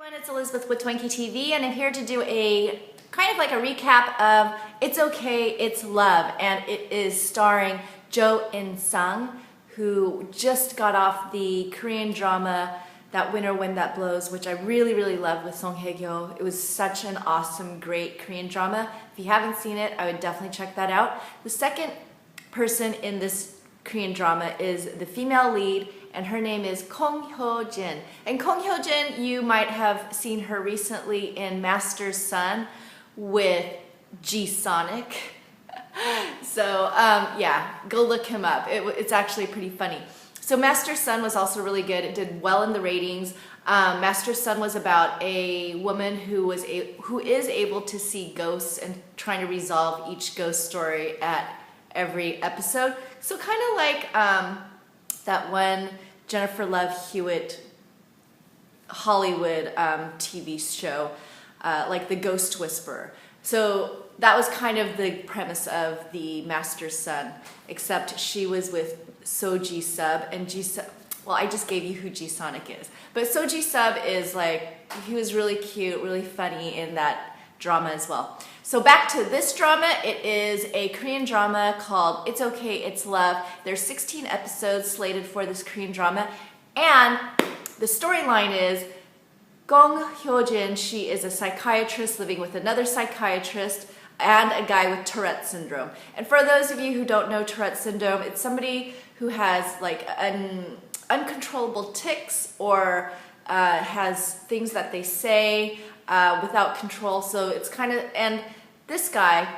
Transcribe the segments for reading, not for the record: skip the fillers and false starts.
Everyone, it's Elizabeth with t0inky TV, and I'm here to do a kind of like a recap of It's Okay, It's Love, and it is starring Hyo-jin, who just got off the Korean drama That Winter Wind That Blows, which I really love with Song Hye-kyo. It was such an awesome, great Korean drama. If you haven't seen it, I would definitely check that out. The second person in this Korean drama is the female lead, and her name is Hyo-jin. And Hyo-jin, you might have seen her recently in Master's Son with G-Sonic. So yeah, go look him up. It's actually pretty funny. So Master's Son was also really good. It did well in the ratings. Master's Son was about a woman who is able to see ghosts and trying to resolve each ghost story at every episode. So kind of like that one Jennifer Love Hewitt Hollywood TV show, like The Ghost Whisperer. So that was kind of the premise of the Master's Son, except she was with Soji Sub, and well, I just gave you who G-Sonic is. But Soji Sub is like, he was really cute, really funny in that drama as well. So back to this drama, it is a Korean drama called It's Okay, It's Love. There's 16 episodes slated for this Korean drama, and the storyline is Hyo-jin, she is a psychiatrist living with another psychiatrist and a guy with Tourette syndrome. And for those of you who don't know Tourette syndrome, it's somebody who has like uncontrollable tics or has things that they say without control. So it's kind of, and this guy,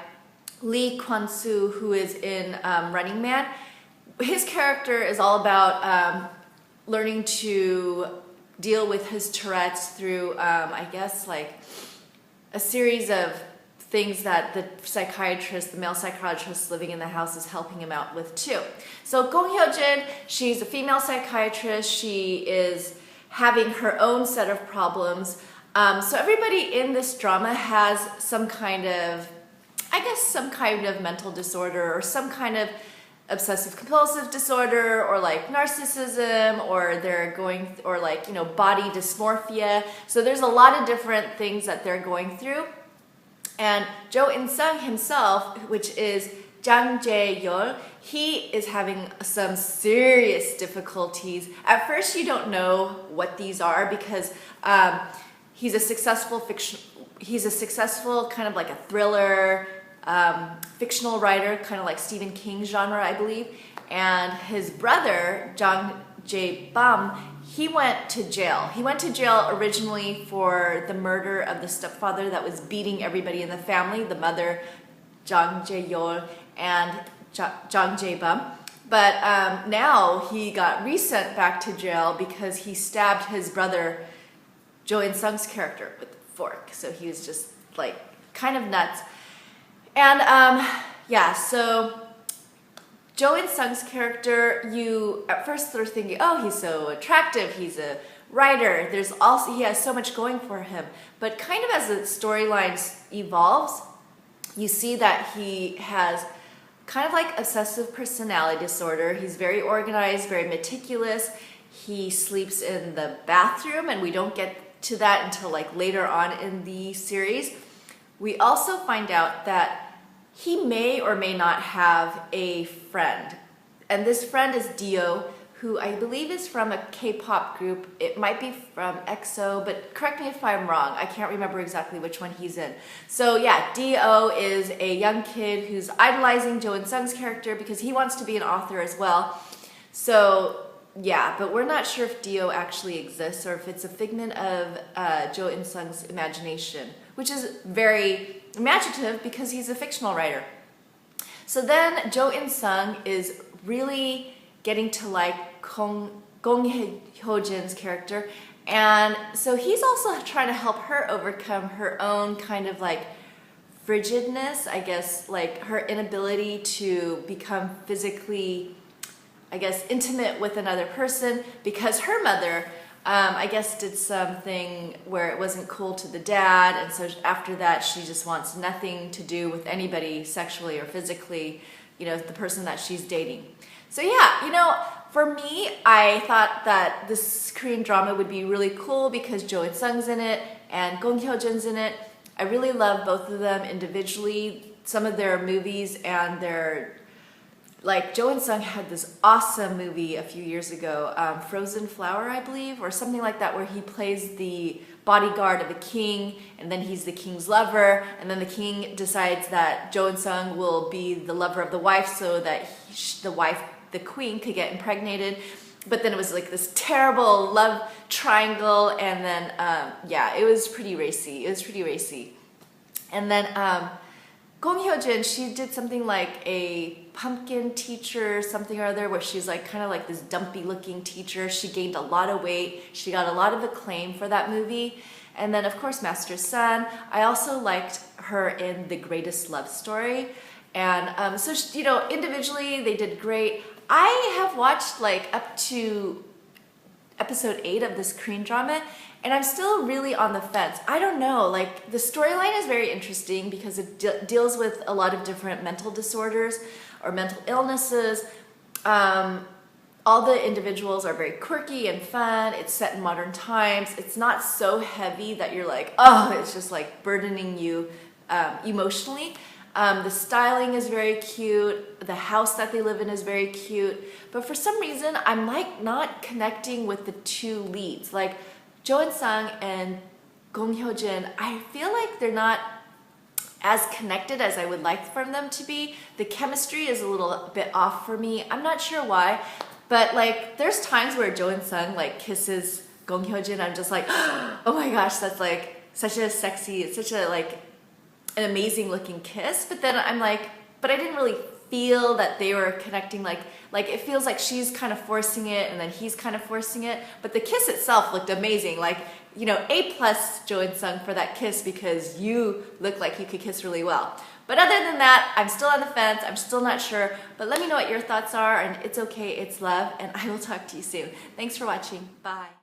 Lee Kwon-soo, who is in Running Man, his character is all about learning to deal with his Tourette's through, I guess, like a series of things that the psychiatrist, the male psychiatrist living in the house is helping him out with too. So Hyo-jin, she's a female psychiatrist. She is having her own set of problems. So everybody in this drama has some kind of, I guess, some kind of mental disorder or some kind of obsessive compulsive disorder or like narcissism, or they're going, or like, you know, body dysmorphia. So there's a lot of different things that they're going through. And Jo-in-sung himself, which is Jang Jae-yeol, he is having some serious difficulties. At first you don't know what these are because he's a successful kind of like a thriller, fictional writer, kind of like Stephen King genre, I believe. And his brother, Jang Jae-bam, he went to jail. He went to jail originally for the murder of the stepfather that was beating everybody in the family, the mother, Jang Jae-yeol, and Jang Jae-bam. But now he got resent back to jail because he stabbed his brother, Jo-in-sung's character, with a fork. So he was just like kind of nuts. And yeah, so Jo-in-sung's character, you at first are thinking, oh, he's so attractive, he's a writer, there's also, he has so much going for him. But kind of as the storyline evolves, you see that he has kind of like obsessive personality disorder. He's very organized, very meticulous. He sleeps in the bathroom, and we don't get to that until like later on in the series. We also find out that he may or may not have a friend. And this friend is Dio, who I believe is from a K-pop group. It might be from EXO, but correct me if I'm wrong. I can't remember exactly which one he's in. So yeah, Dio is a young kid who's idolizing Jo-in-sung's character because he wants to be an author as well. So yeah, but we're not sure if Dio actually exists or if it's a figment of Jo-in-sung's imagination, which is very imaginative because he's a fictional writer. So then Jo-in-sung is really getting to like Hyo-jin's character, and so he's also trying to help her overcome her own kind of like frigidness, I guess, like her inability to become physically, I guess, intimate with another person because her mother, I guess, did something where it wasn't cool to the dad, and so after that she just wants nothing to do with anybody sexually or physically, you know, the person that she's dating. So yeah, you know, for me, I thought that this Korean drama would be really cool because Jo In-sung's in it and Gong Hyo-jin's in it. I really love both of them individually. Some of their movies and their, like Jo In-sung had this awesome movie a few years ago, Frozen Flower, I believe, or something like that, where he plays the bodyguard of the king, and then he's the king's lover, and then the king decides that Jo In-sung will be the lover of the wife so that the queen, could get impregnated. But then it was like this terrible love triangle, and then yeah, it was pretty racy. And then Gong Hyo-jin, she did something like a pumpkin teacher, something or other, where she's like kind of like this dumpy looking teacher. She gained a lot of weight. She got a lot of acclaim for that movie. And then of course Master's Son. I also liked her in The Greatest Love Story. And so, you know, individually they did great. I have watched like up to episode 8 of this Korean drama, and I'm still really on the fence. I don't know, like the storyline is very interesting because it deals with a lot of different mental disorders or mental illnesses. All the individuals are very quirky and fun. It's set in modern times. It's not so heavy that you're like, oh, it's just like burdening you emotionally. The styling is very cute. The house that they live in is very cute. But for some reason, I'm like not connecting with the two leads. Like Jo In-sung and Gong Hyo-jin, I feel like they're not as connected as I would like for them to be. The chemistry is a little bit off for me. I'm not sure why, but like there's times where Jo In-sung like kisses Gong Hyo-jin. I'm just like, oh my gosh, that's like such a sexy, it's such a like an amazing looking kiss. But then I'm like, but I didn't really feel that they were connecting. Like it feels like she's kind of forcing it and then he's kind of forcing it. But the kiss itself looked amazing. Like, you know, A+ Jo In-sung for that kiss because you look like you could kiss really well. But other than that, I'm still on the fence. I'm still not sure. But let me know what your thoughts are, and it's okay, it's love, and I will talk to you soon. Thanks for watching. Bye.